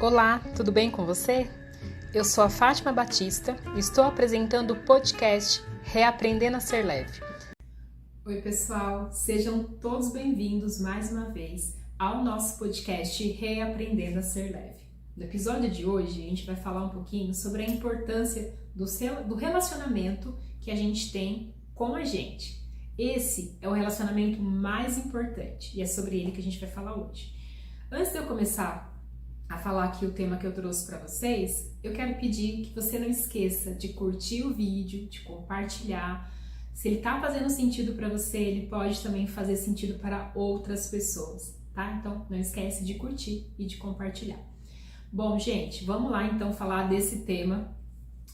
Olá, tudo bem com você? Eu sou a Fátima Batista e estou apresentando o podcast Reaprendendo a Ser Leve. Oi pessoal, sejam todos bem-vindos mais uma vez ao nosso podcast Reaprendendo a Ser Leve. No episódio de hoje a gente vai falar um pouquinho sobre a importância do relacionamento que a gente tem com a gente. Esse é o relacionamento mais importante e é sobre ele que a gente vai falar hoje. Antes de eu começar a falar aqui o tema que eu trouxe para vocês, eu quero pedir que você não esqueça de curtir o vídeo, de compartilhar. Se ele tá fazendo sentido para você, ele pode também fazer sentido para outras pessoas, tá? Então não esquece de curtir e de compartilhar. Bom, gente, vamos lá então falar desse tema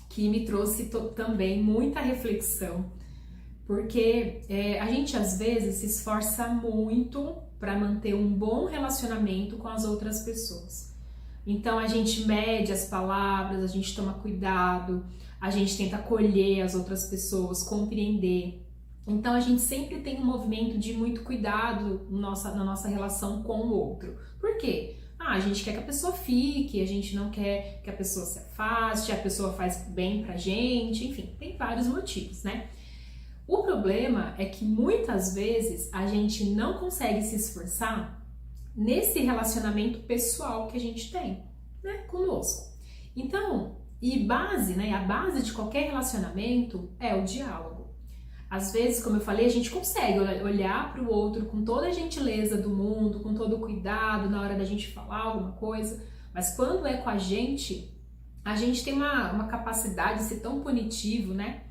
que me trouxe também muita reflexão. Porque a gente às vezes se esforça muito para manter um bom relacionamento com as outras pessoas. Então a gente mede as palavras, a gente toma cuidado, a gente tenta acolher as outras pessoas, compreender. Então a gente sempre tem um movimento de muito cuidado na nossa relação com o outro. Por quê? A gente quer que a pessoa fique, a gente não quer que a pessoa se afaste, a pessoa faz bem pra gente, enfim, tem vários motivos, né? O problema é que muitas vezes a gente não consegue se esforçar nesse relacionamento pessoal que a gente tem, né, conosco. Então, a base de qualquer relacionamento é o diálogo. Às vezes, como eu falei, a gente consegue olhar para o outro com toda a gentileza do mundo, com todo o cuidado na hora da gente falar alguma coisa, mas quando é com a gente tem uma capacidade de ser tão punitivo, né?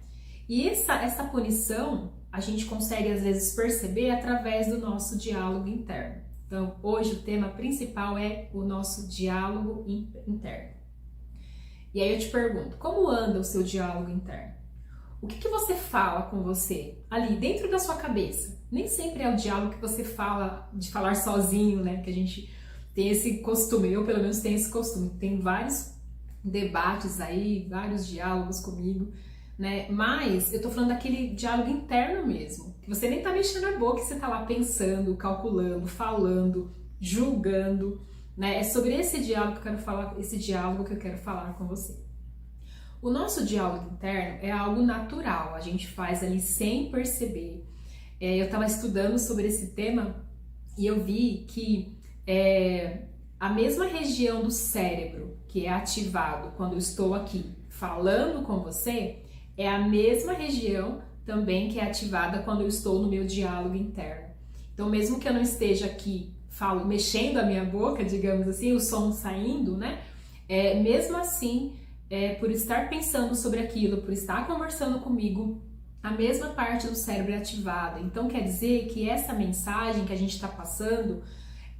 E essa punição a gente consegue às vezes perceber através do nosso diálogo interno. Então, hoje o tema principal é o nosso diálogo interno. E aí eu te pergunto, como anda o seu diálogo interno? O que você fala com você ali dentro da sua cabeça? Nem sempre é o diálogo que você fala de falar sozinho, né? Que a gente tem esse costume, eu pelo menos tenho esse costume. Tem vários debates aí, vários diálogos comigo, né? Mas eu tô falando daquele diálogo interno mesmo, que você nem tá mexendo a boca, que você tá lá pensando, calculando, falando, julgando, né? É sobre esse diálogo que eu quero falar, com você. O nosso diálogo interno é algo natural, a gente faz ali sem perceber. Eu tava estudando sobre esse tema e eu vi que a mesma região do cérebro que é ativado quando eu estou aqui falando com você, é a mesma região também que é ativada quando eu estou no meu diálogo interno. Então, mesmo que eu não esteja aqui mexendo a minha boca, digamos assim, o som saindo, né? Mesmo assim, por estar pensando sobre aquilo, por estar conversando comigo, a mesma parte do cérebro é ativada. Então, quer dizer que essa mensagem que a gente está passando,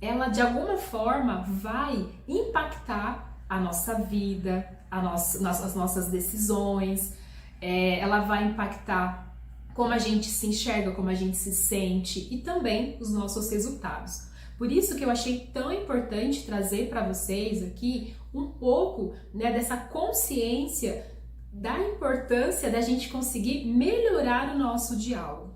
ela de alguma forma vai impactar a nossa vida, as nossas decisões, ela vai impactar como a gente se enxerga, como a gente se sente e também os nossos resultados. Por isso que eu achei tão importante trazer para vocês aqui um pouco, né, dessa consciência da importância da gente conseguir melhorar o nosso diálogo.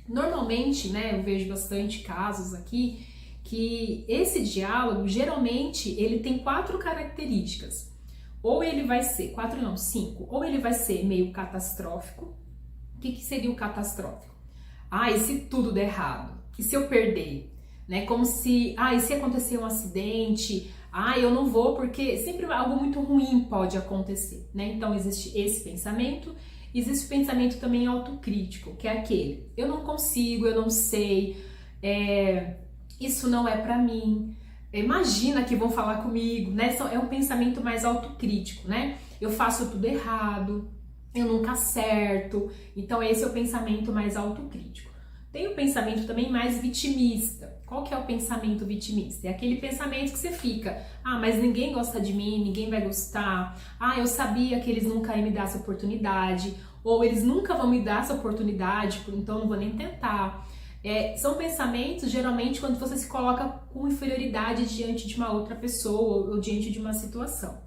Normalmente, né, eu vejo bastante casos aqui que esse diálogo, geralmente, ele tem 4 características. Ou ele vai ser, 4 não, 5, ou ele vai ser meio catastrófico. O que seria o catastrófico? E se tudo der errado? E se eu perder? Né? Como se, e se acontecer um acidente? Eu não vou porque sempre algo muito ruim pode acontecer, né? Então existe esse pensamento, existe o pensamento também autocrítico, que é aquele, eu não consigo, eu não sei, isso não é pra mim. Imagina que vão falar comigo, né? É um pensamento mais autocrítico, né? Eu faço tudo errado, eu nunca acerto. Então esse é o pensamento mais autocrítico. Tem o pensamento também mais vitimista. Qual que é o pensamento vitimista? É aquele pensamento que você fica, mas ninguém gosta de mim, ninguém vai gostar. Eu sabia que eles nunca iam me dar essa oportunidade. Ou eles nunca vão me dar essa oportunidade, então não vou nem tentar. São pensamentos, geralmente, quando você se coloca com inferioridade diante de uma outra pessoa ou diante de uma situação.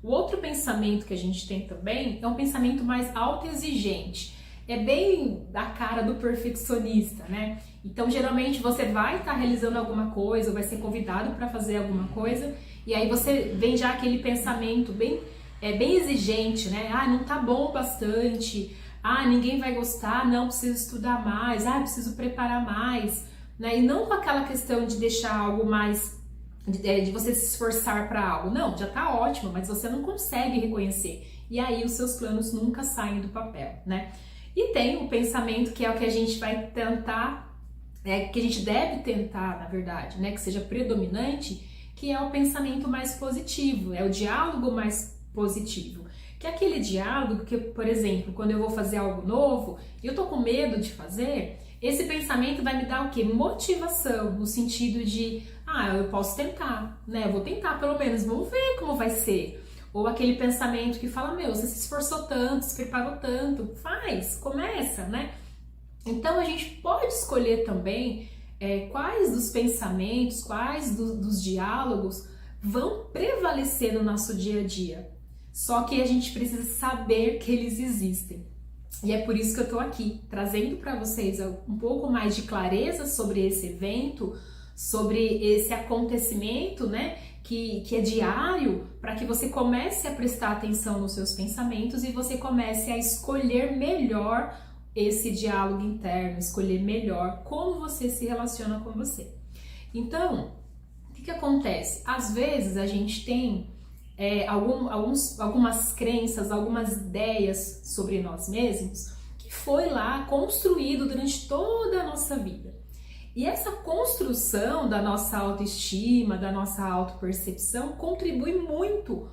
O outro pensamento que a gente tem também é um pensamento mais autoexigente. é bem da cara do perfeccionista, né? Então, geralmente você vai estar realizando alguma coisa, ou vai ser convidado para fazer alguma coisa, e aí você vem já aquele pensamento bem exigente, né? Ah, não tá bom bastante. Ah, ninguém vai gostar. Não, preciso estudar mais. Ah, preciso preparar mais, né? E não com aquela questão de deixar algo mais de você se esforçar para algo. Não, já tá ótimo, mas você não consegue reconhecer. E aí os seus planos nunca saem do papel, né? E tem o pensamento que é o que a gente vai tentar, que a gente deve tentar, na verdade, né, que seja predominante, que é o pensamento mais positivo, é o diálogo mais positivo. Que é aquele diálogo que, por exemplo, quando eu vou fazer algo novo e eu tô com medo de fazer, esse pensamento vai me dar o quê? Motivação, no sentido de, eu posso tentar, né? Eu vou tentar pelo menos, vamos ver como vai ser. Ou aquele pensamento que fala, você se esforçou tanto, se preparou tanto, faz, começa, né? Então a gente pode escolher também quais dos pensamentos, quais dos diálogos vão prevalecer no nosso dia a dia. Só que a gente precisa saber que eles existem. E é por isso que eu tô aqui, trazendo para vocês um pouco mais de clareza sobre esse evento, sobre esse acontecimento, né, que é diário, para que você comece a prestar atenção nos seus pensamentos e você comece a escolher melhor esse diálogo interno, escolher melhor como você se relaciona com você. Então, o que acontece? Às vezes a gente tem algumas crenças, algumas ideias sobre nós mesmos que foi lá construído durante toda a nossa vida. E essa construção da nossa autoestima, da nossa autopercepção, contribui muito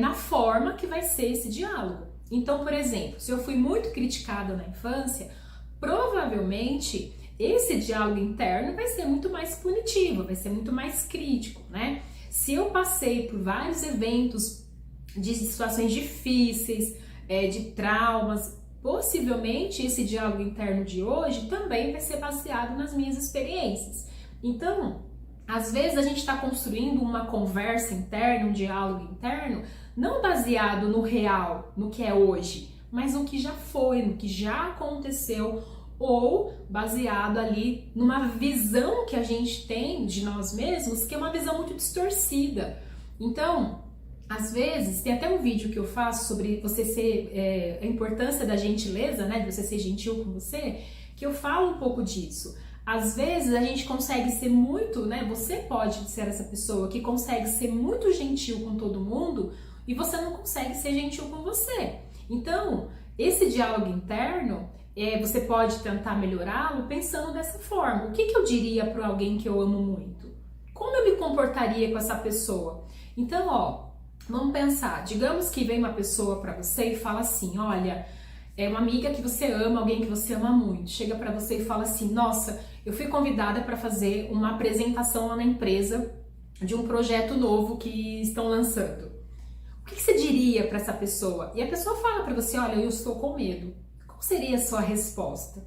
na forma que vai ser esse diálogo. Então, por exemplo, se eu fui muito criticada na infância, provavelmente esse diálogo interno vai ser muito mais punitivo, vai ser muito mais crítico, né? Se eu passei por vários eventos de situações difíceis, de traumas, possivelmente esse diálogo interno de hoje também vai ser baseado nas minhas experiências. Então, às vezes a gente está construindo uma conversa interna, um diálogo interno, não baseado no real, no que é hoje, mas no que já foi, no que já aconteceu, ou baseado ali numa visão que a gente tem de nós mesmos, que é uma visão muito distorcida. Então, às vezes, tem até um vídeo que eu faço sobre você ser, a importância da gentileza, né, de você ser gentil com você, que eu falo um pouco disso. Às vezes a gente consegue ser muito, né, você pode ser essa pessoa que consegue ser muito gentil com todo mundo e você não consegue ser gentil com você. Então, esse diálogo interno, você pode tentar melhorá-lo pensando dessa forma. O que eu diria para alguém que eu amo muito? Como eu me comportaria com essa pessoa? Então, vamos pensar. Digamos que vem uma pessoa para você e fala assim, olha, é uma amiga que você ama, alguém que você ama muito. Chega para você e fala assim, nossa, eu fui convidada para fazer uma apresentação lá na empresa de um projeto novo que estão lançando. O que você diria para essa pessoa? E a pessoa fala para você, olha, eu estou com medo. Qual seria a sua resposta?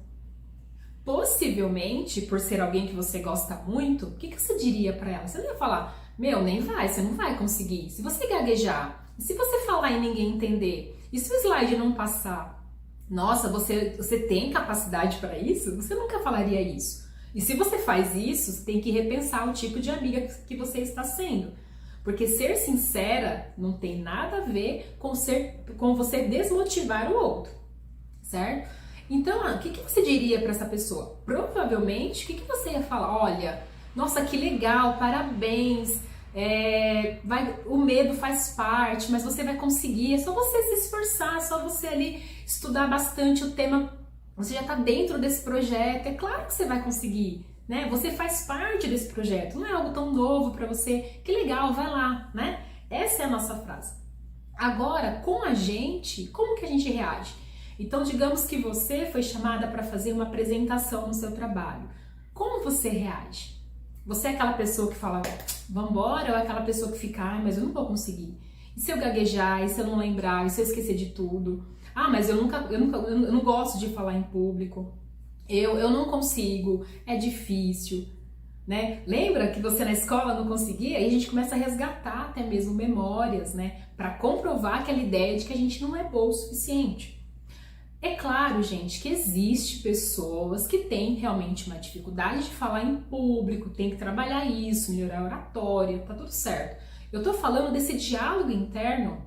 Possivelmente, por ser alguém que você gosta muito, o que você diria para ela? Você não ia falar, nem vai, você não vai conseguir. Se você gaguejar, se você falar e ninguém entender, e se o slide não passar, nossa, você tem capacidade para isso? Você nunca falaria isso. E se você faz isso, você tem que repensar o tipo de amiga que você está sendo. Porque ser sincera não tem nada a ver com você desmotivar o outro, certo? Então, o que você diria para essa pessoa? Provavelmente, o que você ia falar? Olha, nossa, que legal, parabéns, o medo faz parte, mas você vai conseguir, é só você se esforçar, é só você ali estudar bastante o tema, você já está dentro desse projeto, é claro que você vai conseguir. Né? Você faz parte desse projeto, não é algo tão novo para você, que legal, vai lá, né? Essa é a nossa frase. Agora, com a gente, como que a gente reage? Então, digamos que você foi chamada para fazer uma apresentação no seu trabalho. Como você reage? Você é aquela pessoa que fala, vambora, ou é aquela pessoa que fica, mas eu não vou conseguir. E se eu gaguejar, e se eu não lembrar, e se eu esquecer de tudo? Mas eu não gosto de falar em público. Eu não consigo, é difícil, né? Lembra que você na escola não conseguia? Aí a gente começa a resgatar até mesmo memórias, né? Para comprovar aquela ideia de que a gente não é boa o suficiente. É claro, gente, que existe pessoas que têm realmente uma dificuldade de falar em público, tem que trabalhar isso, melhorar a oratória, tá tudo certo. Eu tô falando desse diálogo interno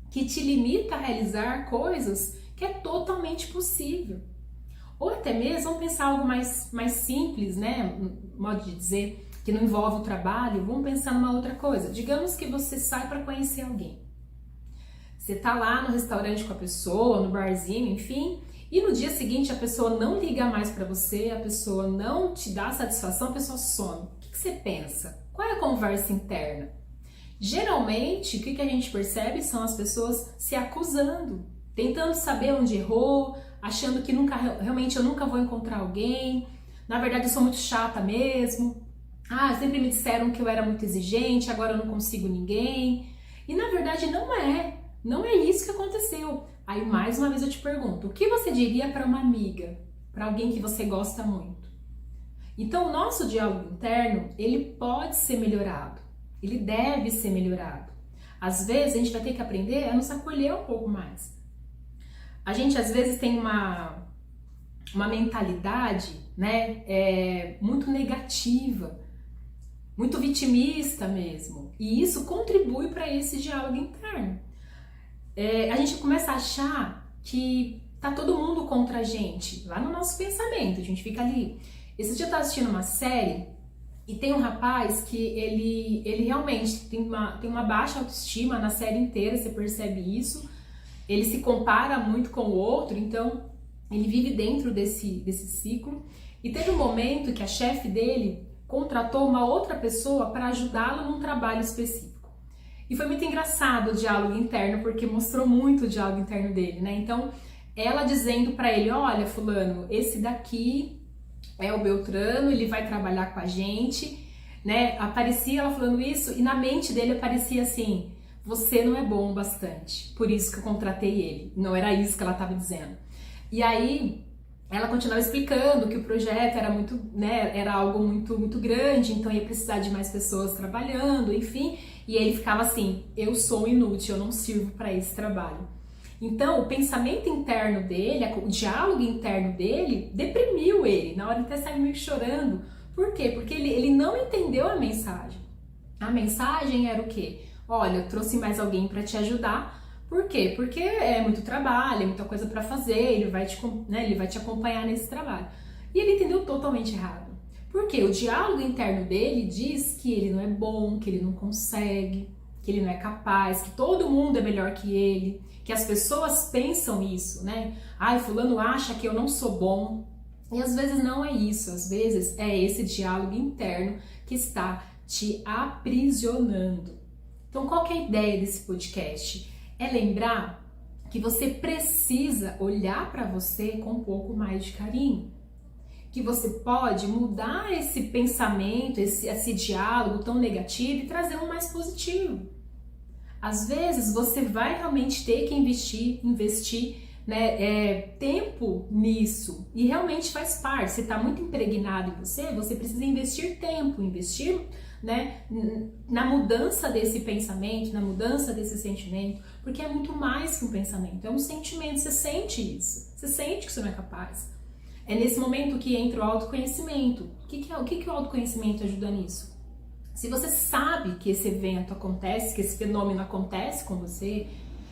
que te limita a realizar coisas que é totalmente possível. Ou até mesmo, vamos pensar algo mais simples, né? Modo de dizer, que não envolve o trabalho, vamos pensar numa outra coisa. Digamos que você sai para conhecer alguém. Você tá lá no restaurante com a pessoa, no barzinho, enfim, e no dia seguinte a pessoa não liga mais para você, a pessoa não te dá satisfação, a pessoa some. O que você pensa? Qual é a conversa interna? Geralmente, o que a gente percebe são as pessoas se acusando, tentando saber onde errou, achando que realmente eu nunca vou encontrar alguém, na verdade eu sou muito chata mesmo, sempre me disseram que eu era muito exigente, agora eu não consigo ninguém, e na verdade não é isso que aconteceu. Aí mais uma vez eu te pergunto, o que você diria para uma amiga, para alguém que você gosta muito? Então o nosso diálogo interno, ele pode ser melhorado, ele deve ser melhorado. Às vezes a gente vai ter que aprender a nos acolher um pouco mais. A gente às vezes tem uma mentalidade, né, muito negativa, muito vitimista mesmo, e isso contribui para esse diálogo interno. A gente começa a achar que tá todo mundo contra a gente, lá no nosso pensamento, a gente fica ali. Esse dia eu tava assistindo uma série e tem um rapaz que ele realmente tem uma baixa autoestima na série inteira, você percebe isso. Ele se compara muito com o outro, então ele vive dentro desse ciclo. E teve um momento que a chefe dele contratou uma outra pessoa para ajudá-lo num trabalho específico. E foi muito engraçado o diálogo interno, porque mostrou muito o diálogo interno dele, né? Então, ela dizendo para ele, olha, fulano, esse daqui é o Beltrano, ele vai trabalhar com a gente, né? Aparecia ela falando isso e na mente dele aparecia assim, você não é bom o bastante, por isso que eu contratei ele. Não era isso que ela estava dizendo. E aí, ela continuava explicando que o projeto era muito, né, era algo muito grande, então ia precisar de mais pessoas trabalhando, enfim. E ele ficava assim, eu sou inútil, eu não sirvo para esse trabalho. Então, o pensamento interno dele, o diálogo interno dele, deprimiu ele. Na hora ele até saiu meio chorando. Por quê? Porque ele não entendeu a mensagem. A mensagem era o quê? Olha, eu trouxe mais alguém para te ajudar. Por quê? Porque é muito trabalho, é muita coisa para fazer, ele vai te acompanhar nesse trabalho. E ele entendeu totalmente errado. Porque o diálogo interno dele diz que ele não é bom, que ele não consegue, que ele não é capaz, que todo mundo é melhor que ele, que as pessoas pensam isso, né? Fulano acha que eu não sou bom. E às vezes não é isso, às vezes é esse diálogo interno que está te aprisionando. Então, qual que é a ideia desse podcast? É lembrar que você precisa olhar para você com um pouco mais de carinho. Que você pode mudar esse pensamento, esse diálogo tão negativo e trazer um mais positivo. Às vezes você vai realmente ter que investir né, tempo nisso e realmente faz parte. Você está muito impregnado em você precisa investir tempo, investir né, na mudança desse pensamento, na mudança desse sentimento, porque é muito mais que um pensamento, é um sentimento, você sente isso, você sente que você não é capaz. É nesse momento que entra o autoconhecimento. O que o autoconhecimento ajuda nisso? Se você sabe que esse evento acontece, que esse fenômeno acontece com você,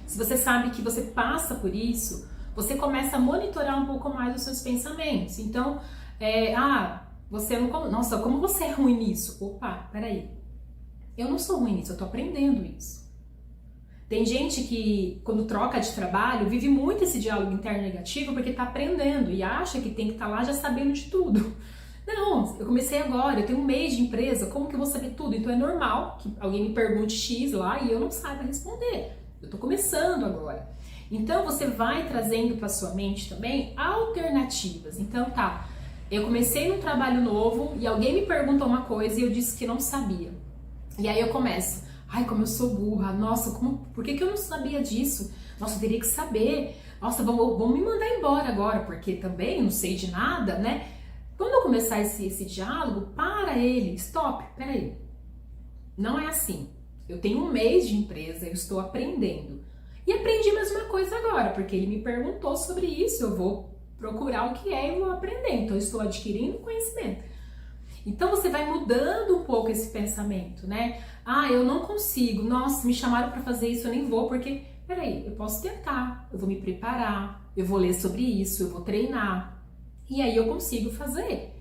se você sabe que você passa por isso, você começa a monitorar um pouco mais os seus pensamentos. Então, você não... Nossa, como você é ruim nisso? Opa, peraí. Eu não sou ruim nisso, eu tô aprendendo isso. Tem gente que, quando troca de trabalho, vive muito esse diálogo interno negativo porque tá aprendendo e acha que tem que estar lá já sabendo de tudo. Não, eu comecei agora, eu tenho um mês de empresa, como que eu vou saber tudo? Então é normal que alguém me pergunte X lá e eu não saiba responder. Eu tô começando agora. Então você vai trazendo para sua mente também alternativas. Então eu comecei num trabalho novo e alguém me perguntou uma coisa e eu disse que não sabia. E aí eu começo, como eu sou burra, nossa, por que eu não sabia disso? Nossa, eu teria que saber. Nossa, vão me mandar embora agora, porque também não sei de nada, né? Quando eu começar esse diálogo, para ele, stop, peraí. Não é assim. Eu tenho um mês de empresa, eu estou aprendendo. E aprendi mais uma coisa agora, porque ele me perguntou sobre isso, eu vou procurar o que é e vou aprender. Então, eu estou adquirindo conhecimento. Então, você vai mudando um pouco esse pensamento, né? Ah, eu não consigo. Nossa, me chamaram para fazer isso, eu nem vou, porque... Peraí, eu posso tentar, eu vou me preparar, eu vou ler sobre isso, eu vou treinar. E aí eu consigo fazer.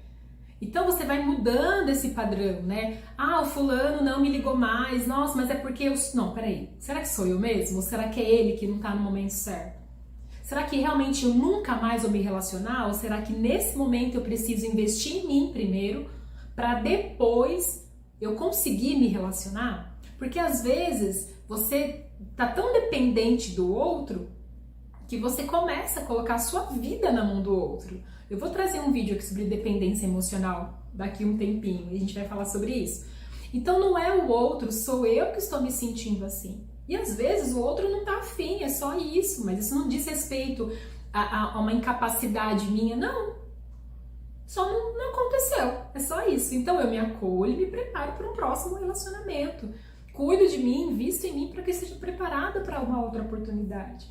Então, você vai mudando esse padrão, né? Ah, o fulano não me ligou mais. Nossa, mas é porque eu... Não, peraí. Será que sou eu mesmo? Ou será que é ele que não tá no momento certo? Será que realmente eu nunca mais vou me relacionar? Ou será que nesse momento eu preciso investir em mim primeiro para depois eu conseguir me relacionar? Porque às vezes você tá tão dependente do outro que você começa a colocar a sua vida na mão do outro. Eu vou trazer um vídeo aqui sobre dependência emocional daqui um tempinho e a gente vai falar sobre isso. Então não é o outro, sou eu que estou me sentindo assim. E às vezes o outro não tá afim, é só isso, mas isso não diz respeito a uma incapacidade minha, não. Só não aconteceu, é só isso. Então eu me acolho e me preparo para um próximo relacionamento. Cuido de mim, invisto em mim para que eu esteja preparada para uma outra oportunidade.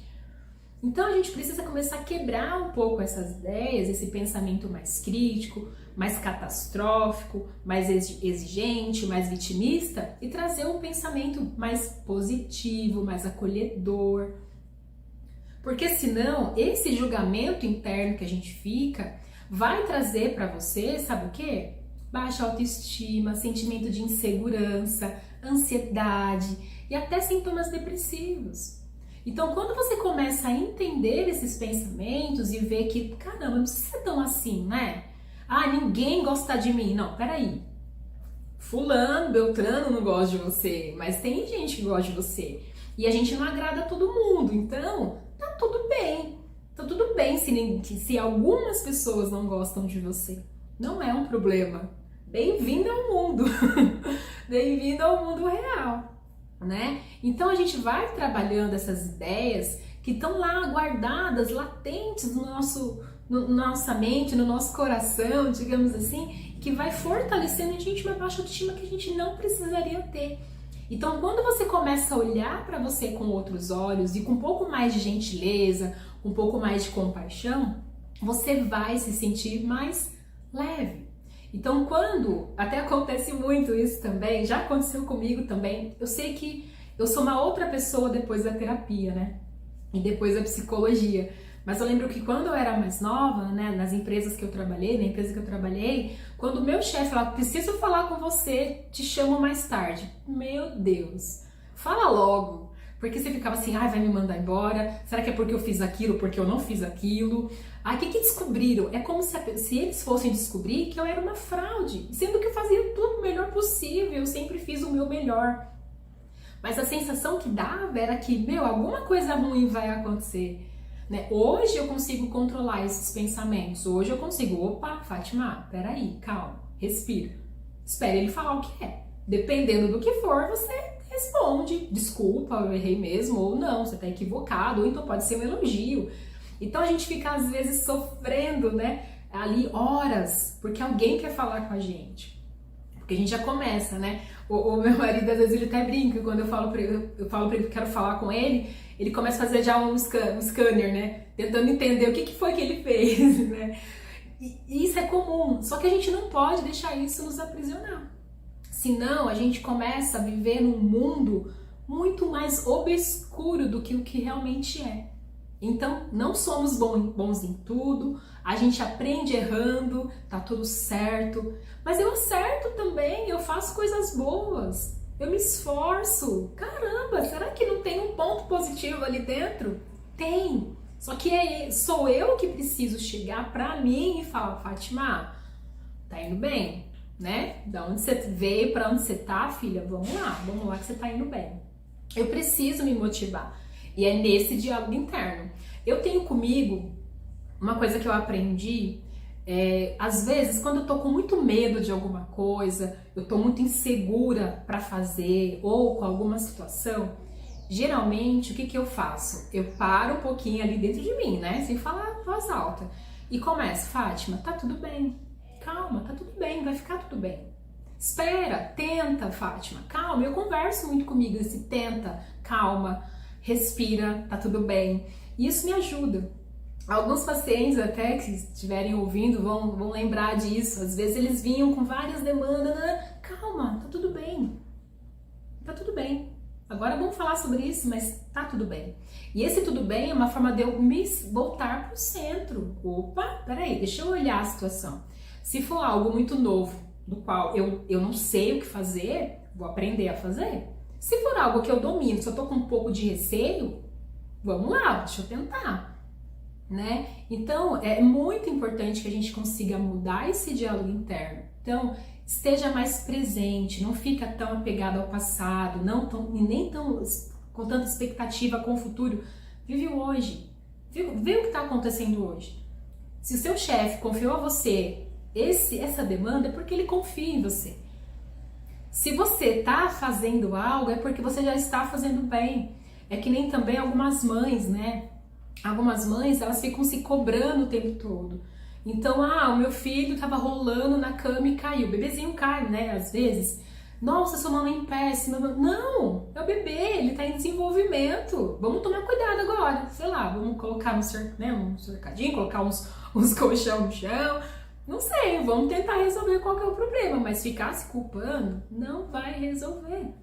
Então a gente precisa começar a quebrar um pouco essas ideias, esse pensamento mais crítico, mais catastrófico, mais exigente, mais vitimista e trazer um pensamento mais positivo, mais acolhedor. Porque senão esse julgamento interno que a gente fica vai trazer para você, sabe o quê? Baixa autoestima, sentimento de insegurança, ansiedade e até sintomas depressivos. Então, quando você começa a entender esses pensamentos e ver que, caramba, não precisa ser tão assim, né? Ah, ninguém gosta de mim. Não, peraí. Fulano, Beltrano não gosta de você, mas tem gente que gosta de você. E a gente não agrada a todo mundo, então tá tudo bem. Tá tudo bem se algumas pessoas não gostam de você. Não é um problema. Bem-vindo ao mundo. Bem-vindo ao mundo real. Né? Então a gente vai trabalhando essas ideias que estão lá guardadas, latentes no nossa mente, no nosso coração, digamos assim, que vai fortalecendo a gente uma baixa autoestima que a gente não precisaria ter. Então quando você começa a olhar para você com outros olhos e com um pouco mais de gentileza, um pouco mais de compaixão, você vai se sentir mais leve. Então, quando, até acontece muito isso também, já aconteceu comigo também, eu sei que eu sou uma outra pessoa depois da terapia, né? E depois da psicologia. Mas eu lembro que quando eu era mais nova, né, nas empresas que eu trabalhei, na empresa que eu trabalhei, quando o meu chefe falava, preciso falar com você, te chamo mais tarde. Meu Deus, fala logo. Porque você ficava assim, vai me mandar embora? Será que é porque eu fiz aquilo, porque eu não fiz aquilo? O que descobriram? É como se eles fossem descobrir que eu era uma fraude, sendo que eu fazia tudo o melhor possível, eu sempre fiz o meu melhor. Mas a sensação que dava era que, alguma coisa ruim vai acontecer. Né? Hoje eu consigo controlar esses pensamentos, hoje eu consigo, opa, Fátima, peraí, calma, respira. Espere ele falar o que é. Dependendo do que for, você responde, desculpa, eu errei mesmo, ou não, você está equivocado, ou então pode ser um elogio. Então a gente fica às vezes sofrendo, né, ali horas, porque alguém quer falar com a gente. Porque a gente já começa, né? O meu marido às vezes ele até brinca, quando eu falo pra ele que quero falar com ele, ele começa a fazer já um scanner, né? Tentando entender o que foi que ele fez, né? E isso é comum, só que a gente não pode deixar isso nos aprisionar. Senão a gente começa a viver num mundo muito mais obscuro do que o que realmente é. Então, não somos bons em tudo, a gente aprende errando, tá tudo certo, mas eu acerto também, eu faço coisas boas, eu me esforço. Caramba, será que não tem um ponto positivo ali dentro? Tem, só que sou eu que preciso chegar pra mim e falar, Fátima, tá indo bem? Né? Da onde você veio, para onde você tá, filha, vamos lá que você tá indo bem. Eu preciso me motivar. E é nesse diálogo interno. Eu tenho comigo uma coisa que eu aprendi, às vezes, quando eu tô com muito medo de alguma coisa, eu tô muito insegura para fazer ou com alguma situação, geralmente, o que eu faço? Eu paro um pouquinho ali dentro de mim, né? Sem falar em voz alta. E começo, Fátima, tá tudo bem. Calma, tá tudo bem, vai ficar tudo bem. Espera, tenta, Fátima, calma. Eu converso muito comigo, esse tenta, calma, respira, tá tudo bem. E isso me ajuda. Alguns pacientes até que estiverem ouvindo vão lembrar disso. Às vezes eles vinham com várias demandas, né? Calma, tá tudo bem. Tá tudo bem. Agora vamos falar sobre isso, mas tá tudo bem. E esse tudo bem é uma forma de eu me voltar pro centro. Opa, peraí, deixa eu olhar a situação. Se for algo muito novo, do qual eu não sei o que fazer, vou aprender a fazer. Se for algo que eu domino, se eu tô com um pouco de receio, vamos lá, deixa eu tentar, né? Então, é muito importante que a gente consiga mudar esse diálogo interno. Então, esteja mais presente, não fica tão apegado ao passado, nem tão com tanta expectativa com o futuro. Vive o hoje, vê o que está acontecendo hoje. Se o seu chefe confiou a você essa demanda, é porque ele confia em você. Se você está fazendo algo, é porque você já está fazendo bem. É que nem também algumas mães, né? Algumas mães, elas ficam se cobrando o tempo todo. Então, o meu filho estava rolando na cama e caiu. O bebezinho cai, né? Às vezes. Nossa, sua mamãe é péssima. Não, é o bebê, ele está em desenvolvimento. Vamos tomar cuidado agora. Sei lá, vamos colocar um cercadinho, colocar uns colchão no chão. Não sei, vamos tentar resolver qual que é o problema. Mas ficar se culpando não vai resolver.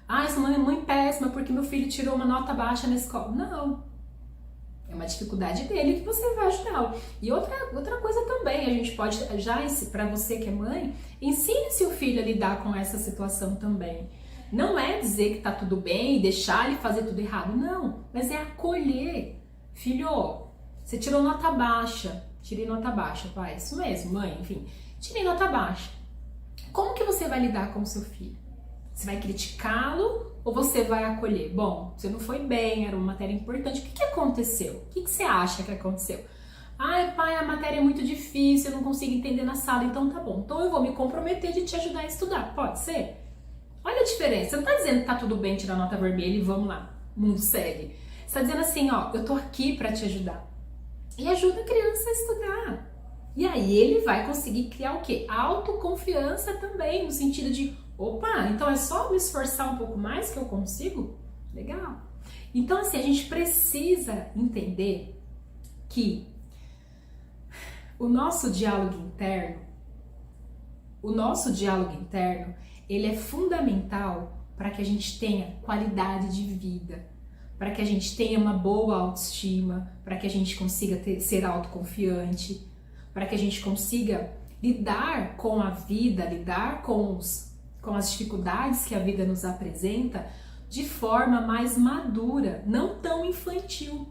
Essa mamãe é péssima porque meu filho tirou uma nota baixa na escola. Não. É uma dificuldade dele que você vai ajudá-lo. E outra coisa também, a gente pode, para você que é mãe, ensine seu filho a lidar com essa situação também. Não é dizer que tá tudo bem e deixar ele fazer tudo errado, não. Mas é acolher. Filho, você tirou nota baixa. Tirei nota baixa, pai. Isso mesmo, mãe, enfim. Tirei nota baixa. Como que você vai lidar com o seu filho? Você vai criticá-lo ou você vai acolher? Bom, você não foi bem, era uma matéria importante. O que aconteceu? O que você acha que aconteceu? Ai, pai, a matéria é muito difícil, eu não consigo entender na sala, então tá bom. Então eu vou me comprometer de te ajudar a estudar. Pode ser? Olha a diferença. Você não tá dizendo que tá tudo bem tirar nota vermelha e vamos lá, o mundo segue. Você tá dizendo assim, eu tô aqui pra te ajudar. E ajuda a criança a estudar. E aí ele vai conseguir criar o quê? Autoconfiança também, no sentido de, opa, então é só me esforçar um pouco mais que eu consigo? Legal. Então, assim, a gente precisa entender que o nosso diálogo interno, ele é fundamental para que a gente tenha qualidade de vida, para que a gente tenha uma boa autoestima, para que a gente consiga ser autoconfiante, para que a gente consiga lidar com a vida, lidar com as dificuldades que a vida nos apresenta de forma mais madura, não tão infantil.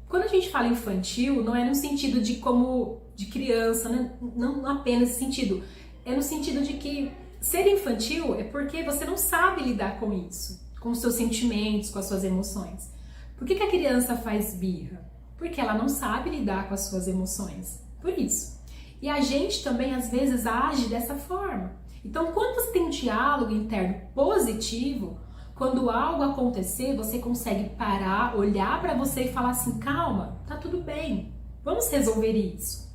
Quando a gente fala infantil, não é no sentido de criança, né? Não apenas nesse sentido. É no sentido de que ser infantil é porque você não sabe lidar com isso, com os seus sentimentos, com as suas emoções. Por que a criança faz birra? Porque ela não sabe lidar com as suas emoções. Por isso. E a gente também, às vezes, age dessa forma. Então, quando você tem um diálogo interno positivo, quando algo acontecer, você consegue parar, olhar para você e falar assim, calma, tá tudo bem, vamos resolver isso.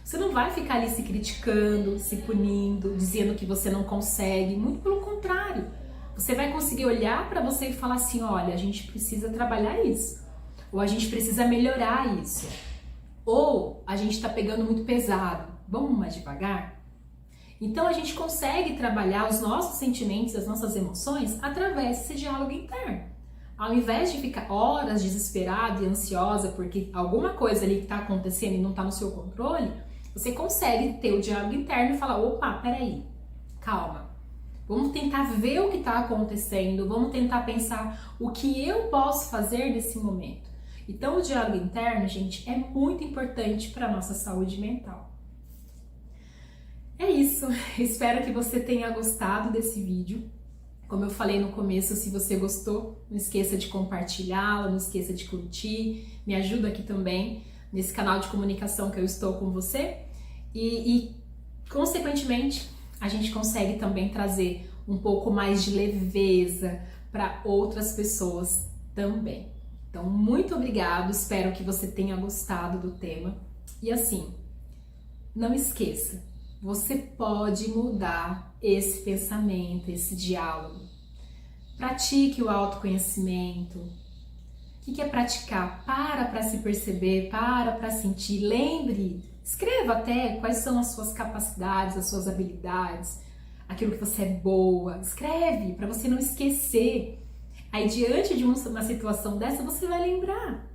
Você não vai ficar ali se criticando, se punindo, dizendo que você não consegue, muito pelo contrário. Você vai conseguir olhar para você e falar assim, olha, a gente precisa trabalhar isso, ou a gente precisa melhorar isso, ou a gente está pegando muito pesado, vamos mais devagar? Então a gente consegue trabalhar os nossos sentimentos, as nossas emoções através desse diálogo interno. Ao invés de ficar horas desesperada e ansiosa porque alguma coisa ali que está acontecendo e não está no seu controle, você consegue ter o diálogo interno e falar, opa, peraí, calma. Vamos tentar ver o que está acontecendo, vamos tentar pensar o que eu posso fazer nesse momento. Então o diálogo interno, gente, é muito importante para a nossa saúde mental. É isso, espero que você tenha gostado desse vídeo. Como eu falei no começo, se você gostou, não esqueça de compartilhá-lo, não esqueça de curtir, me ajuda aqui também nesse canal de comunicação que eu estou com você e consequentemente, a gente consegue também trazer um pouco mais de leveza para outras pessoas também. Então, muito obrigado, espero que você tenha gostado do tema. E assim, não esqueça, você pode mudar esse pensamento, esse diálogo. Pratique o autoconhecimento. O que é praticar? Para se perceber, para sentir. Lembre, escreva até quais são as suas capacidades, as suas habilidades, aquilo que você é boa. Escreve para você não esquecer. Aí, diante de uma situação dessa, você vai lembrar.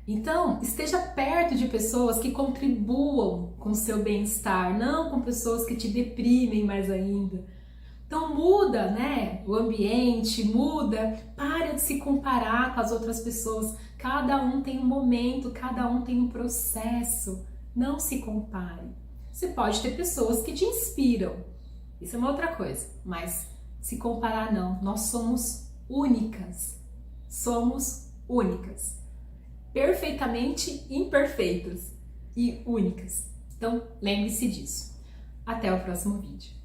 Então, esteja perto de pessoas que contribuam com o seu bem-estar, não com pessoas que te deprimem mais ainda. Então muda, né, o ambiente, muda, para de se comparar com as outras pessoas. Cada um tem um momento, cada um tem um processo. Não se compare. Você pode ter pessoas que te inspiram, isso é uma outra coisa, mas se comparar não. Nós somos únicas, perfeitamente imperfeitas e únicas. Então lembre-se disso. Até o próximo vídeo.